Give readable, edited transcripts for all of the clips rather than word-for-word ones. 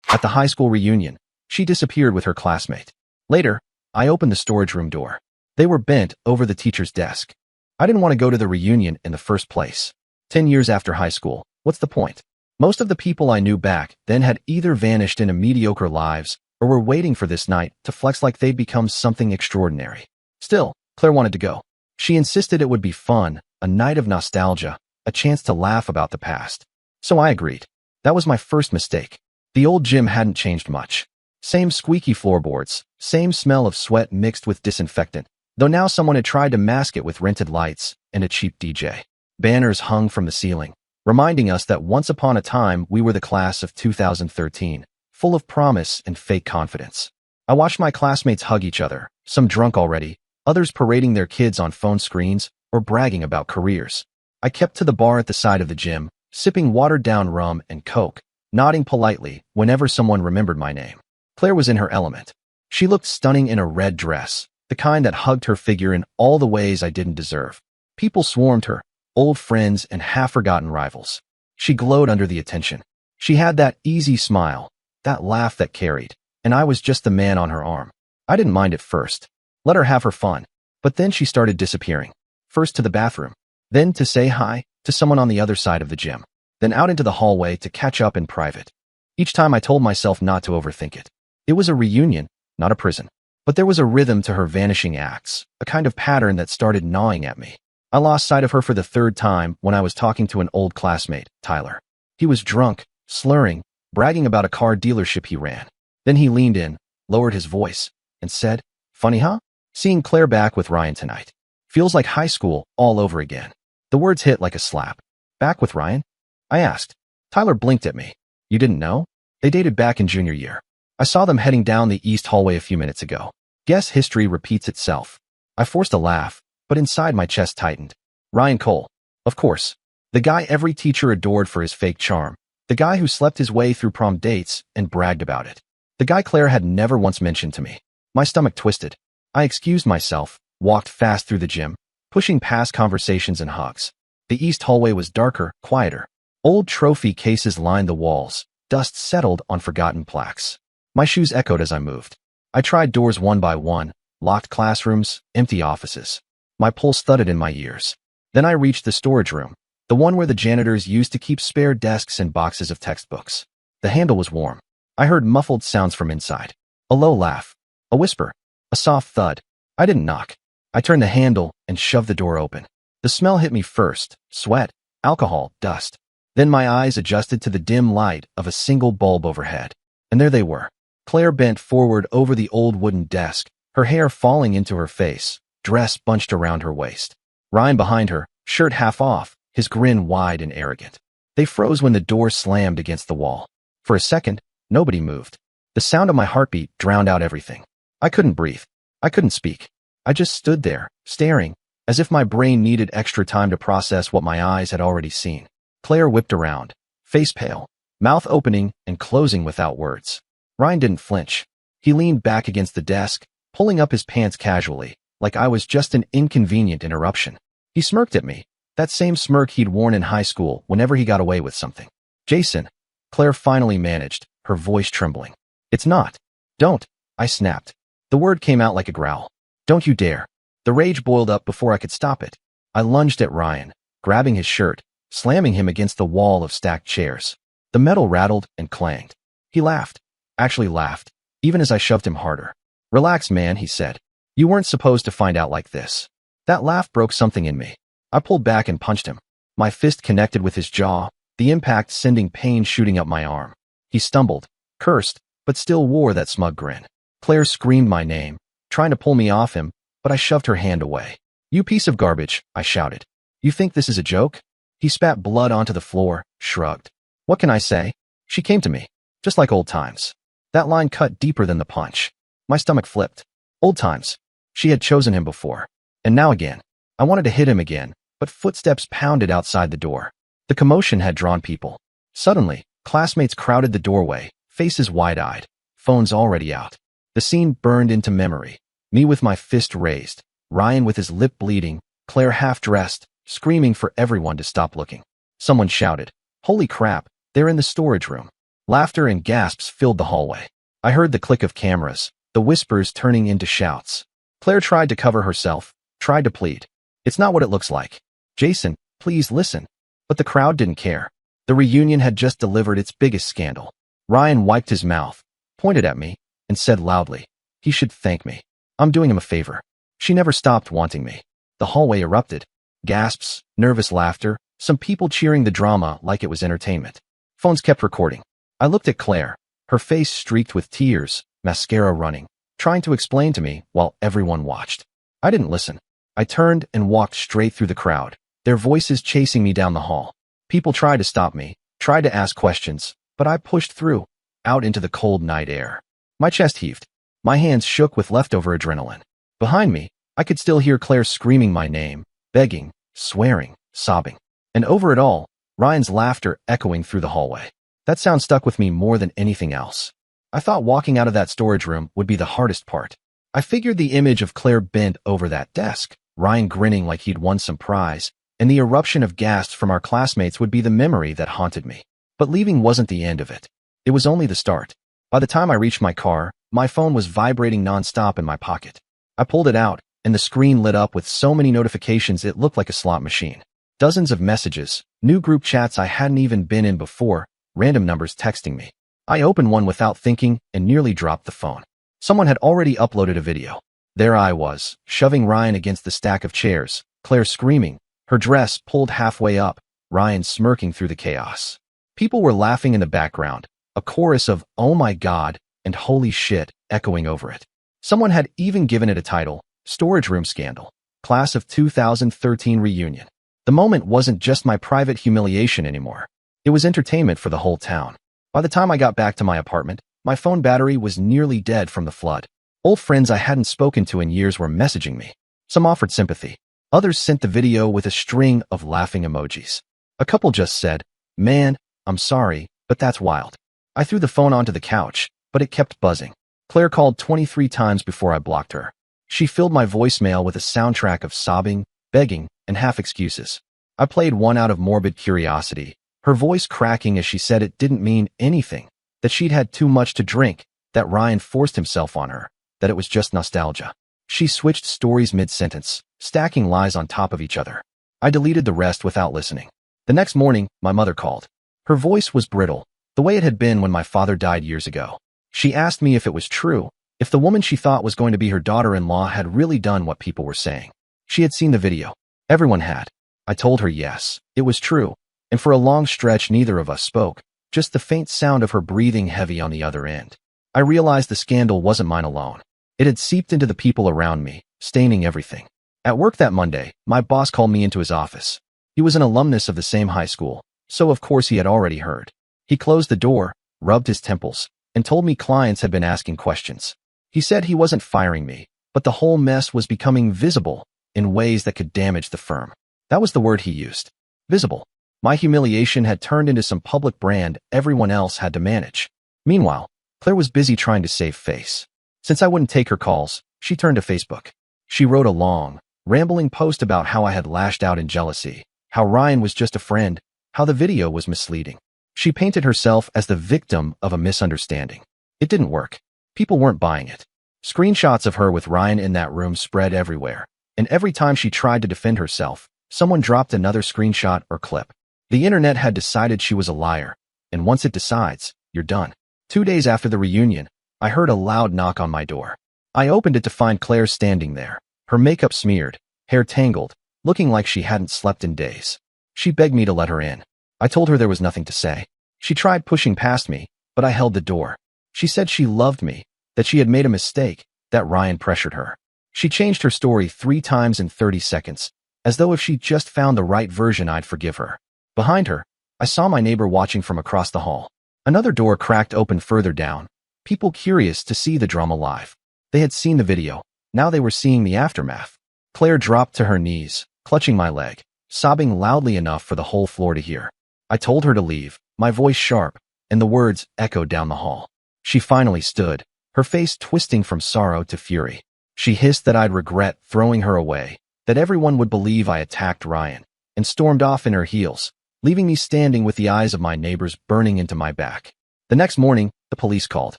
At the high school reunion, she disappeared with her classmate. Later, I opened the storage room door. They were bent over the teacher's desk. I didn't want to go to the reunion in the first place. 10 years after high school, what's the point? Most of the people I knew back then had either vanished into mediocre lives or were waiting for this night to flex like they'd become something extraordinary. Still, Claire wanted to go. She insisted it would be fun, a night of nostalgia, a chance to laugh about the past. So I agreed. That was my first mistake. The old gym hadn't changed much. Same squeaky floorboards, same smell of sweat mixed with disinfectant, though now someone had tried to mask it with rented lights and a cheap DJ. Banners hung from the ceiling, reminding us that once upon a time we were the class of 2013, full of promise and fake confidence. I watched my classmates hug each other, some drunk already, others parading their kids on phone screens or bragging about careers. I kept to the bar at the side of the gym, sipping watered-down rum and Coke, nodding politely whenever someone remembered my name. Claire was in her element. She looked stunning in a red dress, the kind that hugged her figure in all the ways I didn't deserve. People swarmed her, old friends and half-forgotten rivals. She glowed under the attention. She had that easy smile, that laugh that carried, and I was just the man on her arm. I didn't mind at first. Let her have her fun. But then she started disappearing. First to the bathroom, then to say hi to someone on the other side of the gym, then out into the hallway to catch up in private. Each time I told myself not to overthink it. It was a reunion, not a prison. But there was a rhythm to her vanishing acts, a kind of pattern that started gnawing at me. I lost sight of her for the third time when I was talking to an old classmate, Tyler. He was drunk, slurring, bragging about a car dealership he ran. Then he leaned in, lowered his voice, and said, "Funny, huh? Seeing Claire back with Ryan tonight. Feels like high school all over again." The words hit like a slap. "Back with Ryan?" I asked. Tyler blinked at me. "You didn't know? They dated back in junior year. I saw them heading down the east hallway a few minutes ago." Guess history repeats itself. I forced a laugh, but inside my chest tightened. Ryan Cole. Of course. The guy every teacher adored for his fake charm. The guy who slept his way through prom dates and bragged about it. The guy Claire had never once mentioned to me. My stomach twisted. I excused myself, walked fast through the gym, pushing past conversations and hugs. The east hallway was darker, quieter. Old trophy cases lined the walls. Dust settled on forgotten plaques. My shoes echoed as I moved. I tried doors one by one, locked classrooms, empty offices. My pulse thudded in my ears. Then I reached the storage room, the one where the janitors used to keep spare desks and boxes of textbooks. The handle was warm. I heard muffled sounds from inside. A low laugh. A whisper. A soft thud. I didn't knock. I turned the handle and shoved the door open. The smell hit me first. Sweat, alcohol, dust. Then my eyes adjusted to the dim light of a single bulb overhead. And there they were. Claire bent forward over the old wooden desk, her hair falling into her face, dress bunched around her waist. Ryan behind her, shirt half off, his grin wide and arrogant. They froze when the door slammed against the wall. For a second, nobody moved. The sound of my heartbeat drowned out everything. I couldn't breathe. I couldn't speak. I just stood there, staring, as if my brain needed extra time to process what my eyes had already seen. Claire whipped around, face pale, mouth opening and closing without words. Ryan didn't flinch. He leaned back against the desk, pulling up his pants casually, like I was just an inconvenient interruption. He smirked at me, that same smirk he'd worn in high school whenever he got away with something. "Jason," Claire finally managed, her voice trembling. "It's not." "Don't," I snapped. The word came out like a growl. "Don't you dare." The rage boiled up before I could stop it. I lunged at Ryan, grabbing his shirt, slamming him against the wall of stacked chairs. The metal rattled and clanged. He laughed. Actually laughed, even as I shoved him harder. "Relax, man," he said. "You weren't supposed to find out like this." That laugh broke something in me. I pulled back and punched him. My fist connected with his jaw, the impact sending pain shooting up my arm. He stumbled, cursed, but still wore that smug grin. Claire screamed my name, trying to pull me off him, but I shoved her hand away. "You piece of garbage," I shouted. "You think this is a joke?" He spat blood onto the floor, shrugged. "What can I say? She came to me, just like old times." That line cut deeper than the punch. My stomach flipped. Old times. She had chosen him before. And now again. I wanted to hit him again, but footsteps pounded outside the door. The commotion had drawn people. Suddenly, classmates crowded the doorway, faces wide-eyed, phones already out. The scene burned into memory. Me with my fist raised, Ryan with his lip bleeding, Claire half-dressed, screaming for everyone to stop looking. Someone shouted, "Holy crap, they're in the storage room." Laughter and gasps filled the hallway. I heard the click of cameras, the whispers turning into shouts. Claire tried to cover herself, tried to plead. It's not what it looks like. Jason, please listen. But the crowd didn't care. The reunion had just delivered its biggest scandal. Ryan wiped his mouth, pointed at me, and said loudly, he should thank me. I'm doing him a favor. She never stopped wanting me. The hallway erupted. Gasps, nervous laughter, some people cheering the drama like it was entertainment. Phones kept recording. I looked at Claire, her face streaked with tears, mascara running, trying to explain to me while everyone watched. I didn't listen. I turned and walked straight through the crowd, their voices chasing me down the hall. People tried to stop me, tried to ask questions, but I pushed through, out into the cold night air. My chest heaved. My hands shook with leftover adrenaline. Behind me, I could still hear Claire screaming my name, begging, swearing, sobbing. And over it all, Ryan's laughter echoing through the hallway. That sound stuck with me more than anything else. I thought walking out of that storage room would be the hardest part. I figured the image of Claire bent over that desk, Ryan grinning like he'd won some prize, and the eruption of gasps from our classmates would be the memory that haunted me. But leaving wasn't the end of it. It was only the start. By the time I reached my car, my phone was vibrating nonstop in my pocket. I pulled it out, and the screen lit up with so many notifications it looked like a slot machine. Dozens of messages, new group chats I hadn't even been in before, random numbers texting me. I opened one without thinking and nearly dropped the phone. Someone had already uploaded a video. There I was, shoving Ryan against the stack of chairs, Claire screaming, her dress pulled halfway up, Ryan smirking through the chaos. People were laughing in the background, a chorus of "oh my god" and "holy shit" echoing over it. Someone had even given it a title, Storage Room Scandal, Class of 2013 Reunion. The moment wasn't just my private humiliation anymore. It was entertainment for the whole town. By the time I got back to my apartment, my phone battery was nearly dead from the flood. Old friends I hadn't spoken to in years were messaging me. Some offered sympathy. Others sent the video with a string of laughing emojis. A couple just said, "Man, I'm sorry, but that's wild." I threw the phone onto the couch, but it kept buzzing. Claire called 23 times before I blocked her. She filled my voicemail with a soundtrack of sobbing, begging, and half-excuses. I played one out of morbid curiosity, her voice cracking as she said it didn't mean anything, that she'd had too much to drink, that Ryan forced himself on her, that it was just nostalgia. She switched stories mid-sentence, stacking lies on top of each other. I deleted the rest without listening. The next morning, my mother called. Her voice was brittle, the way it had been when my father died years ago. She asked me if it was true, if the woman she thought was going to be her daughter-in-law had really done what people were saying. She had seen the video. Everyone had. I told her yes, it was true, and for a long stretch neither of us spoke, just the faint sound of her breathing heavy on the other end. I realized the scandal wasn't mine alone. It had seeped into the people around me, staining everything. At work that Monday, my boss called me into his office. He was an alumnus of the same high school, so of course he had already heard. He closed the door, rubbed his temples, and told me clients had been asking questions. He said he wasn't firing me, but the whole mess was becoming visible in ways that could damage the firm. That was the word he used. Visible. My humiliation had turned into some public brand everyone else had to manage. Meanwhile, Claire was busy trying to save face. Since I wouldn't take her calls, she turned to Facebook. She wrote a long, rambling post about how I had lashed out in jealousy, how Ryan was just a friend, how the video was misleading. She painted herself as the victim of a misunderstanding. It didn't work. People weren't buying it. Screenshots of her with Ryan in that room spread everywhere, and every time she tried to defend herself, someone dropped another screenshot or clip. The internet had decided she was a liar, and once it decides, you're done. 2 days after the reunion, I heard a loud knock on my door. I opened it to find Claire standing there, her makeup smeared, hair tangled, looking like she hadn't slept in days. She begged me to let her in. I told her there was nothing to say. She tried pushing past me, but I held the door. She said she loved me, that she had made a mistake, that Ryan pressured her. She changed her story 3 times in 30 seconds, as though if she just found the right version I'd forgive her. Behind her, I saw my neighbor watching from across the hall. Another door cracked open further down, people curious to see the drama live. They had seen the video, now they were seeing the aftermath. Claire dropped to her knees, clutching my leg, sobbing loudly enough for the whole floor to hear. I told her to leave, my voice sharp, and the words echoed down the hall. She finally stood, her face twisting from sorrow to fury. She hissed that I'd regret throwing her away, that everyone would believe I attacked Ryan, and stormed off in her heels, leaving me standing with the eyes of my neighbors burning into my back. The next morning, the police called.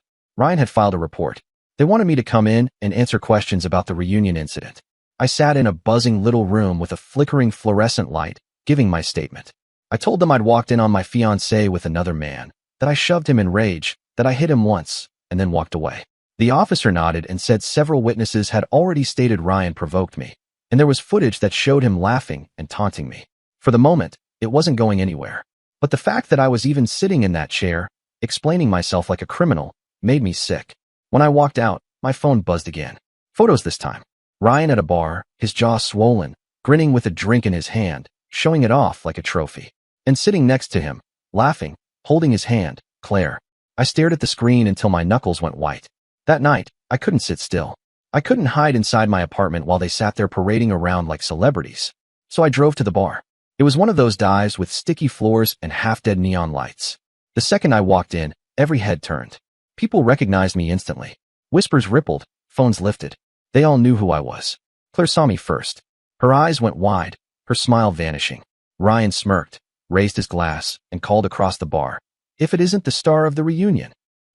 Ryan had filed a report. They wanted me to come in and answer questions about the reunion incident. I sat in a buzzing little room with a flickering fluorescent light, giving my statement. I told them I'd walked in on my fiancée with another man, that I shoved him in rage, that I hit him once, and then walked away. The officer nodded and said several witnesses had already stated Ryan provoked me, and there was footage that showed him laughing and taunting me. For the moment, it wasn't going anywhere. But the fact that I was even sitting in that chair, explaining myself like a criminal, made me sick. When I walked out, my phone buzzed again. Photos this time. Ryan at a bar, his jaw swollen, grinning with a drink in his hand, showing it off like a trophy. And sitting next to him, laughing, holding his hand, Claire. I stared at the screen until my knuckles went white. That night, I couldn't sit still. I couldn't hide inside my apartment while they sat there parading around like celebrities. So I drove to the bar. It was one of those dives with sticky floors and half-dead neon lights. The second I walked in, every head turned. People recognized me instantly. Whispers rippled, phones lifted. They all knew who I was. Claire saw me first. Her eyes went wide, her smile vanishing. Ryan smirked, raised his glass, and called across the bar, "If it isn't the star of the reunion."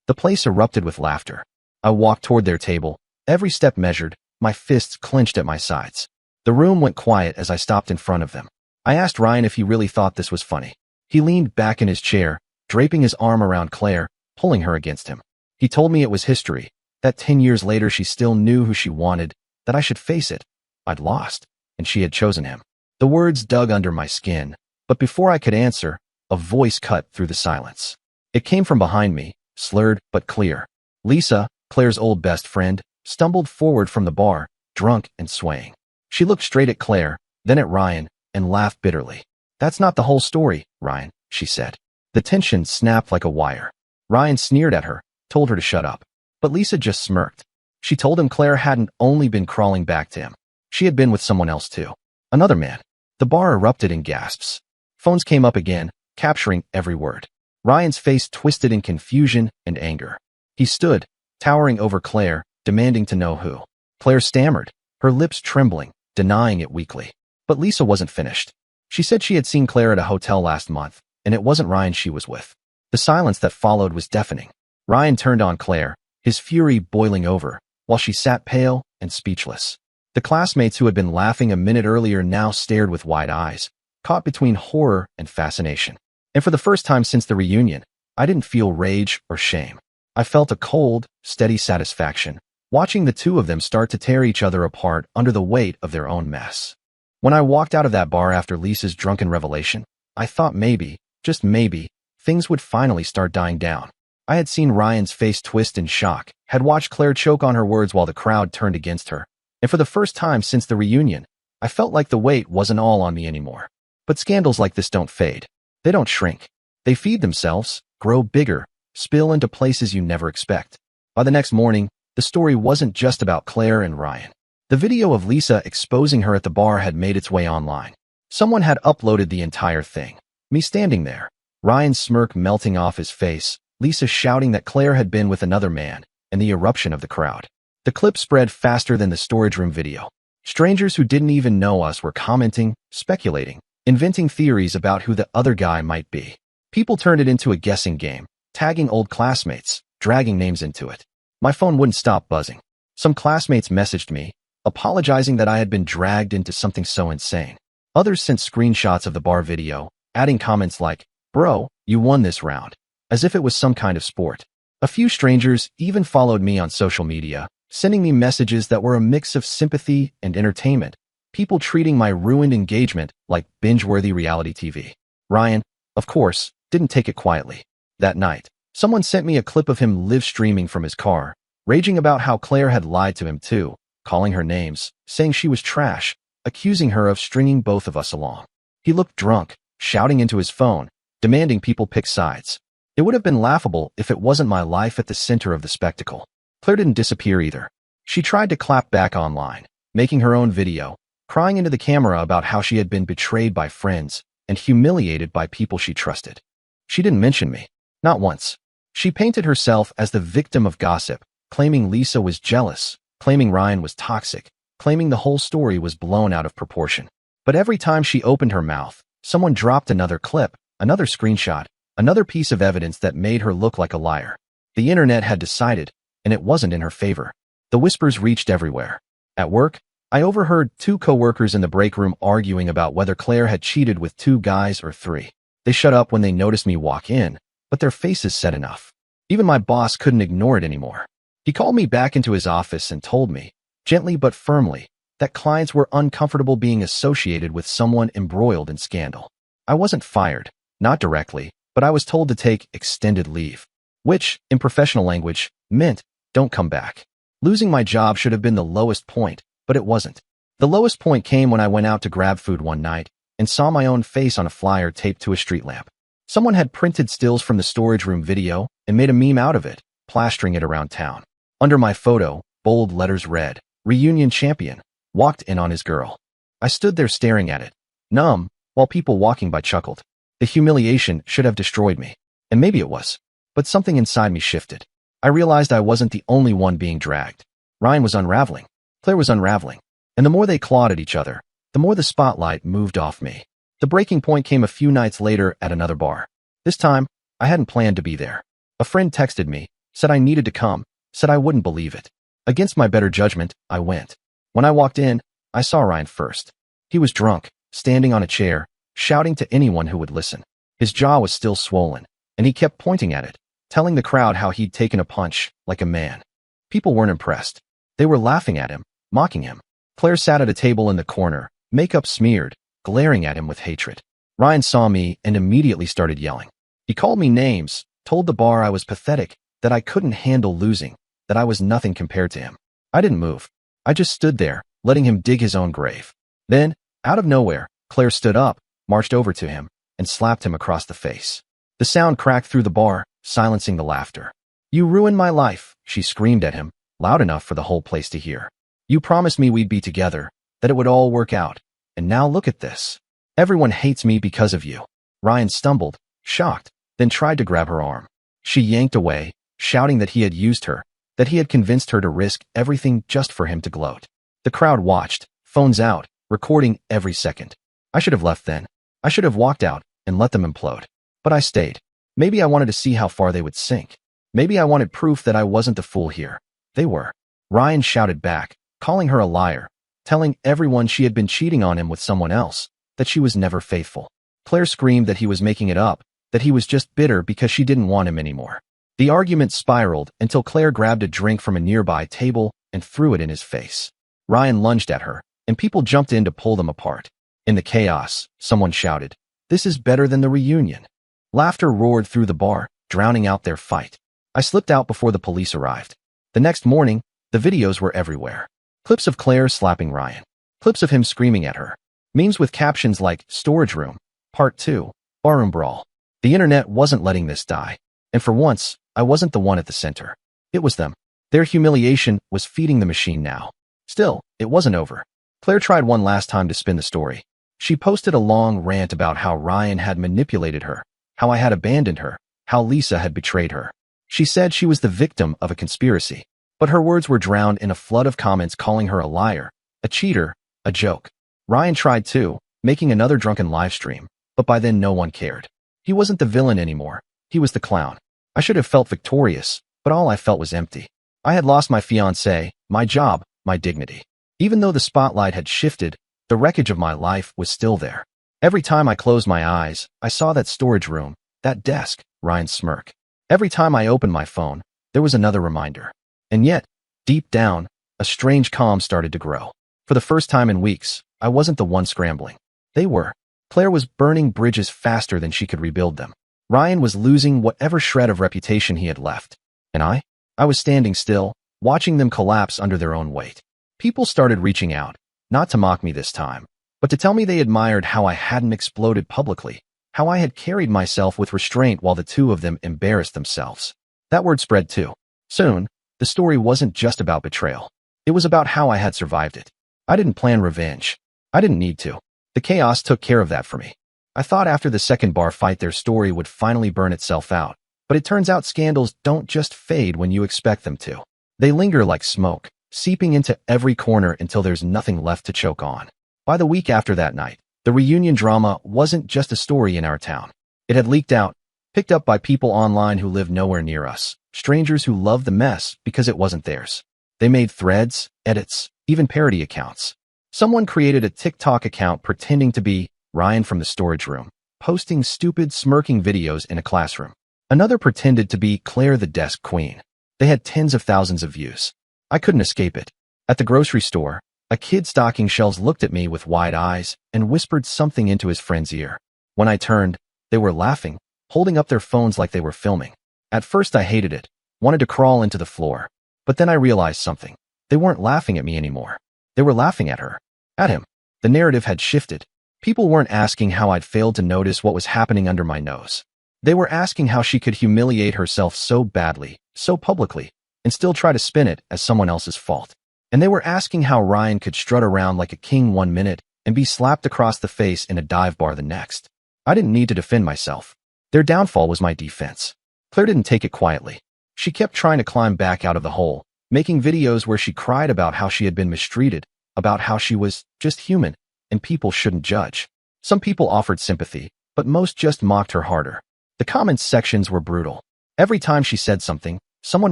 The place erupted with laughter. I walked toward their table, every step measured, my fists clenched at my sides. The room went quiet as I stopped in front of them. I asked Ryan if he really thought this was funny. He leaned back in his chair, draping his arm around Claire, pulling her against him. He told me it was history, that 10 years later she still knew who she wanted, that I should face it. I'd lost, and she had chosen him. The words dug under my skin, but before I could answer, a voice cut through the silence. It came from behind me, slurred but clear. Lisa, Claire's old best friend, stumbled forward from the bar, drunk and swaying. She looked straight at Claire, then at Ryan, and laughed bitterly. "That's not the whole story, Ryan," she said. The tension snapped like a wire. Ryan sneered at her, told her to shut up. But Lisa just smirked. She told him Claire hadn't only been crawling back to him. She had been with someone else too. Another man. The bar erupted in gasps. Phones came up again, capturing every word. Ryan's face twisted in confusion and anger. He stood, towering over Claire, demanding to know who. Claire stammered, her lips trembling, denying it weakly. But Lisa wasn't finished. She said she had seen Claire at a hotel last month, and it wasn't Ryan she was with. The silence that followed was deafening. Ryan turned on Claire, his fury boiling over, while she sat pale and speechless. The classmates who had been laughing a minute earlier now stared with wide eyes, caught between horror and fascination. And for the first time since the reunion, I didn't feel rage or shame. I felt a cold, steady satisfaction, watching the two of them start to tear each other apart under the weight of their own mess. When I walked out of that bar after Lisa's drunken revelation, I thought maybe, just maybe, things would finally start dying down. I had seen Ryan's face twist in shock, had watched Claire choke on her words while the crowd turned against her, and for the first time since the reunion, I felt like the weight wasn't all on me anymore. But scandals like this don't fade. They don't shrink. They feed themselves, grow bigger, spill into places you never expect. By the next morning, the story wasn't just about Claire and Ryan. The video of Lisa exposing her at the bar had made its way online. Someone had uploaded the entire thing. Me standing there, Ryan's smirk melting off his face, Lisa shouting that Claire had been with another man, and the eruption of the crowd. The clip spread faster than the storage room video. Strangers who didn't even know us were commenting, speculating, inventing theories about who the other guy might be. People turned it into a guessing game, tagging old classmates, dragging names into it. My phone wouldn't stop buzzing. Some classmates messaged me, apologizing that I had been dragged into something so insane. Others sent screenshots of the bar video, adding comments like, "Bro, you won this round," as if it was some kind of sport. A few strangers even followed me on social media, sending me messages that were a mix of sympathy and entertainment, people treating my ruined engagement like binge-worthy reality TV. Ryan, of course, didn't take it quietly. That night, someone sent me a clip of him live streaming from his car, raging about how Claire had lied to him too, calling her names, saying she was trash, accusing her of stringing both of us along. He looked drunk, shouting into his phone, demanding people pick sides. It would have been laughable if it wasn't my life at the center of the spectacle. Claire didn't disappear either. She tried to clap back online, making her own video, crying into the camera about how she had been betrayed by friends and humiliated by people she trusted. She didn't mention me. Not once. She painted herself as the victim of gossip, claiming Lisa was jealous, claiming Ryan was toxic, claiming the whole story was blown out of proportion. But every time she opened her mouth, someone dropped another clip, another screenshot, Another piece of evidence that made her look like a liar. The internet had decided, and it wasn't in her favor. The whispers reached everywhere. At work, I overheard 2 coworkers in the break room arguing about whether Claire had cheated with 2 guys or 3. They shut up when they noticed me walk in, but their faces said enough. Even my boss couldn't ignore it anymore. He called me back into his office and told me, gently but firmly, that clients were uncomfortable being associated with someone embroiled in scandal. I wasn't fired, not directly, but I was told to take extended leave, which, in professional language, meant don't come back. Losing my job should have been the lowest point, but it wasn't. The lowest point came when I went out to grab food one night and saw my own face on a flyer taped to a street lamp. Someone had printed stills from the storage room video and made a meme out of it, plastering it around town. Under my photo, bold letters read, "Reunion Champion, walked in on his girl." I stood there staring at it, numb, while people walking by chuckled. The humiliation should have destroyed me. And maybe it was. But something inside me shifted. I realized I wasn't the only one being dragged. Ryan was unraveling. Claire was unraveling. And the more they clawed at each other, the more the spotlight moved off me. The breaking point came a few nights later at another bar. This time, I hadn't planned to be there. A friend texted me, said I needed to come, said I wouldn't believe it. Against my better judgment, I went. When I walked in, I saw Ryan first. He was drunk, standing on a chair, shouting to anyone who would listen. His jaw was still swollen, and he kept pointing at it, telling the crowd how he'd taken a punch like a man. People weren't impressed. They were laughing at him, mocking him. Claire sat at a table in the corner, makeup smeared, glaring at him with hatred. Ryan saw me and immediately started yelling. He called me names, told the bar I was pathetic, that I couldn't handle losing, that I was nothing compared to him. I didn't move. I just stood there, letting him dig his own grave. Then, out of nowhere, Claire stood up, marched over to him, and slapped him across the face. The sound cracked through the bar, silencing the laughter. "You ruined my life," she screamed at him, loud enough for the whole place to hear. "You promised me we'd be together, that it would all work out, and now look at this. Everyone hates me because of you." Ryan stumbled, shocked, then tried to grab her arm. She yanked away, shouting that he had used her, that he had convinced her to risk everything just for him to gloat. The crowd watched, phones out, recording every second. I should have left then. I should have walked out and let them implode. But I stayed. Maybe I wanted to see how far they would sink. Maybe I wanted proof that I wasn't the fool here. They were. Ryan shouted back, calling her a liar, telling everyone she had been cheating on him with someone else, that she was never faithful. Claire screamed that he was making it up, that he was just bitter because she didn't want him anymore. The argument spiraled until Claire grabbed a drink from a nearby table and threw it in his face. Ryan lunged at her, and people jumped in to pull them apart. In the chaos, someone shouted, "This is better than the reunion." Laughter roared through the bar, drowning out their fight. I slipped out before the police arrived. The next morning, the videos were everywhere. Clips of Claire slapping Ryan. Clips of him screaming at her. Memes with captions like, "Storage Room, Part 2, Barroom Brawl." The internet wasn't letting this die. And for once, I wasn't the one at the center. It was them. Their humiliation was feeding the machine now. Still, it wasn't over. Claire tried one last time to spin the story. She posted a long rant about how Ryan had manipulated her, how I had abandoned her, how Lisa had betrayed her. She said she was the victim of a conspiracy. But her words were drowned in a flood of comments calling her a liar, a cheater, a joke. Ryan tried too, making another drunken live stream, but by then no one cared. He wasn't the villain anymore. He was the clown. I should have felt victorious, but all I felt was empty. I had lost my fiancé, my job, my dignity. Even though the spotlight had shifted, the wreckage of my life was still there. Every time I closed my eyes, I saw that storage room, that desk, Ryan's smirk. Every time I opened my phone, there was another reminder. And yet, deep down, a strange calm started to grow. For the first time in weeks, I wasn't the one scrambling. They were. Claire was burning bridges faster than she could rebuild them. Ryan was losing whatever shred of reputation he had left. And I was standing still, watching them collapse under their own weight. People started reaching out, not to mock me this time, but to tell me they admired how I hadn't exploded publicly, how I had carried myself with restraint while the two of them embarrassed themselves. That word spread too. Soon, the story wasn't just about betrayal. It was about how I had survived it. I didn't plan revenge. I didn't need to. The chaos took care of that for me. I thought after the second bar fight their story would finally burn itself out, but it turns out scandals don't just fade when you expect them to. They linger like smoke, seeping into every corner until there's nothing left to choke on. By the week after that night, the reunion drama wasn't just a story in our town. It had leaked out, picked up by people online who live nowhere near us, strangers who love the mess because it wasn't theirs. They made threads, edits, even parody accounts. Someone created a TikTok account pretending to be Ryan from the storage room, posting stupid, smirking videos in a classroom. Another pretended to be Claire the desk queen. They had tens of thousands of views. I couldn't escape it. At the grocery store, a kid stocking shelves looked at me with wide eyes and whispered something into his friend's ear. When I turned, they were laughing, holding up their phones like they were filming. At first I hated it, wanted to crawl into the floor. But then I realized something. They weren't laughing at me anymore. They were laughing at her. At him. The narrative had shifted. People weren't asking how I'd failed to notice what was happening under my nose. They were asking how she could humiliate herself so badly, so publicly, and still try to spin it as someone else's fault. And they were asking how Ryan could strut around like a king 1 minute and be slapped across the face in a dive bar the next. I didn't need to defend myself. Their downfall was my defense. Claire didn't take it quietly. She kept trying to climb back out of the hole, making videos where she cried about how she had been mistreated, about how she was just human, and people shouldn't judge. Some people offered sympathy, but most just mocked her harder. The comments sections were brutal. Every time she said something, someone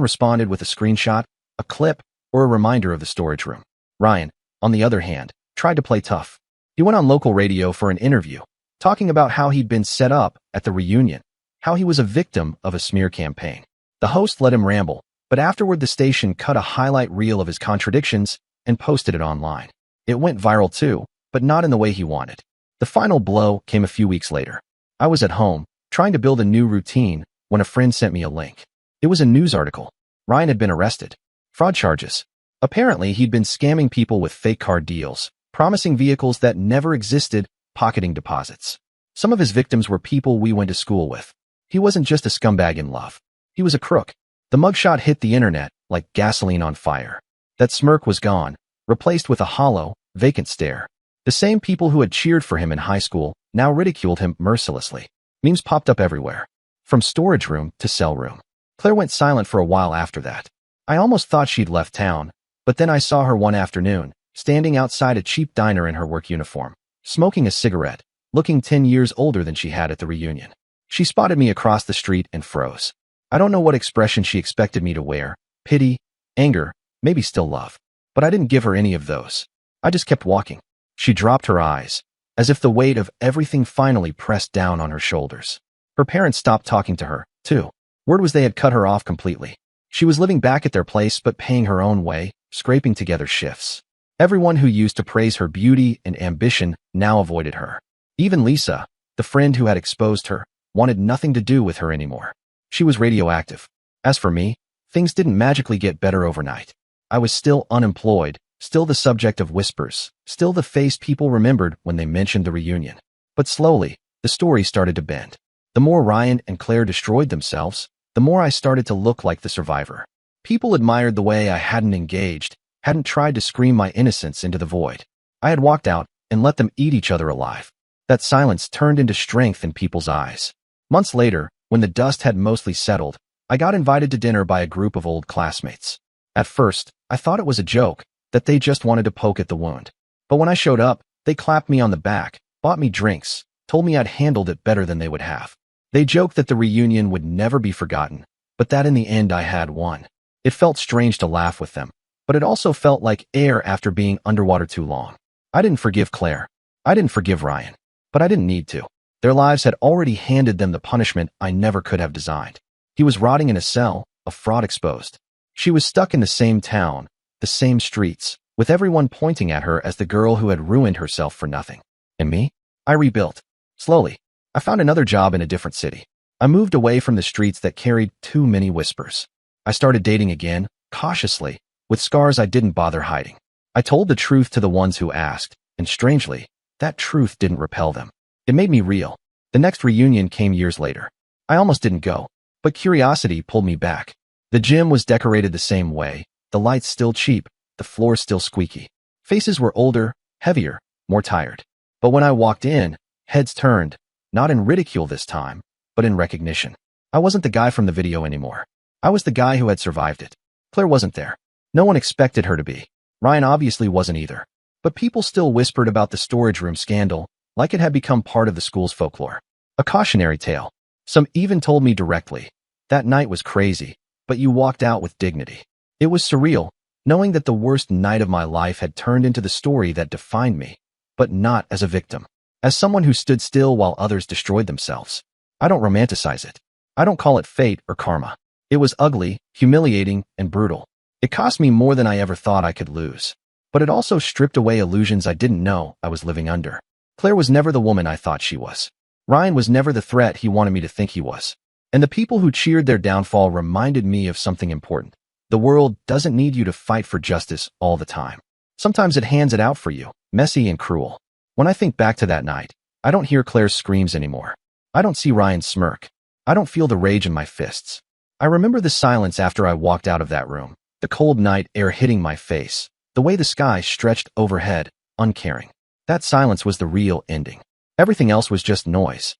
responded with a screenshot, a clip, or a reminder of the storage room. Ryan, on the other hand, tried to play tough. He went on local radio for an interview, talking about how he'd been set up at the reunion, how he was a victim of a smear campaign. The host let him ramble, but afterward the station cut a highlight reel of his contradictions and posted it online. It went viral too, but not in the way he wanted. The final blow came a few weeks later. I was at home, trying to build a new routine, when a friend sent me a link. It was a news article. Ryan had been arrested. Fraud charges. Apparently, he'd been scamming people with fake car deals, promising vehicles that never existed, pocketing deposits. Some of his victims were people we went to school with. He wasn't just a scumbag in love. He was a crook. The mugshot hit the internet like gasoline on fire. That smirk was gone, replaced with a hollow, vacant stare. The same people who had cheered for him in high school now ridiculed him mercilessly. Memes popped up everywhere, from storage room to cell room. Claire went silent for a while after that. I almost thought she'd left town, but then I saw her one afternoon, standing outside a cheap diner in her work uniform, smoking a cigarette, looking 10 years older than she had at the reunion. She spotted me across the street and froze. I don't know what expression she expected me to wear, pity, anger, maybe still love. But I didn't give her any of those. I just kept walking. She dropped her eyes, as if the weight of everything finally pressed down on her shoulders. Her parents stopped talking to her, too. Word was they had cut her off completely. She was living back at their place but paying her own way, scraping together shifts. Everyone who used to praise her beauty and ambition now avoided her. Even Lisa, the friend who had exposed her, wanted nothing to do with her anymore. She was radioactive. As for me, things didn't magically get better overnight. I was still unemployed, still the subject of whispers, still the face people remembered when they mentioned the reunion. But slowly, the story started to bend. The more Ryan and Claire destroyed themselves, the more I started to look like the survivor. People admired the way I hadn't engaged, hadn't tried to scream my innocence into the void. I had walked out and let them eat each other alive. That silence turned into strength in people's eyes. Months later, when the dust had mostly settled, I got invited to dinner by a group of old classmates. At first, I thought it was a joke, that they just wanted to poke at the wound. But when I showed up, they clapped me on the back, bought me drinks, told me I'd handled it better than they would have. They joked that the reunion would never be forgotten, but that in the end I had won. It felt strange to laugh with them, but it also felt like air after being underwater too long. I didn't forgive Claire. I didn't forgive Ryan. But I didn't need to. Their lives had already handed them the punishment I never could have designed. He was rotting in a cell, a fraud exposed. She was stuck in the same town, the same streets, with everyone pointing at her as the girl who had ruined herself for nothing. And me? I rebuilt. Slowly. I found another job in a different city. I moved away from the streets that carried too many whispers. I started dating again, cautiously, with scars I didn't bother hiding. I told the truth to the ones who asked, and strangely, that truth didn't repel them. It made me real. The next reunion came years later. I almost didn't go, but curiosity pulled me back. The gym was decorated the same way, the lights still cheap, the floor still squeaky. Faces were older, heavier, more tired. But when I walked in, heads turned, not in ridicule this time, but in recognition. I wasn't the guy from the video anymore. I was the guy who had survived it. Claire wasn't there. No one expected her to be. Ryan obviously wasn't either. But people still whispered about the storage room scandal, like it had become part of the school's folklore. A cautionary tale. Some even told me directly, "That night was crazy, but you walked out with dignity." It was surreal, knowing that the worst night of my life had turned into the story that defined me, but not as a victim. As someone who stood still while others destroyed themselves. I don't romanticize it. I don't call it fate or karma. It was ugly, humiliating, and brutal. It cost me more than I ever thought I could lose. But it also stripped away illusions I didn't know I was living under. Claire was never the woman I thought she was. Ryan was never the threat he wanted me to think he was. And the people who cheered their downfall reminded me of something important. The world doesn't need you to fight for justice all the time. Sometimes it hands it out for you, messy and cruel. When I think back to that night, I don't hear Claire's screams anymore. I don't see Ryan's smirk. I don't feel the rage in my fists. I remember the silence after I walked out of that room, the cold night air hitting my face, the way the sky stretched overhead, uncaring. That silence was the real ending. Everything else was just noise.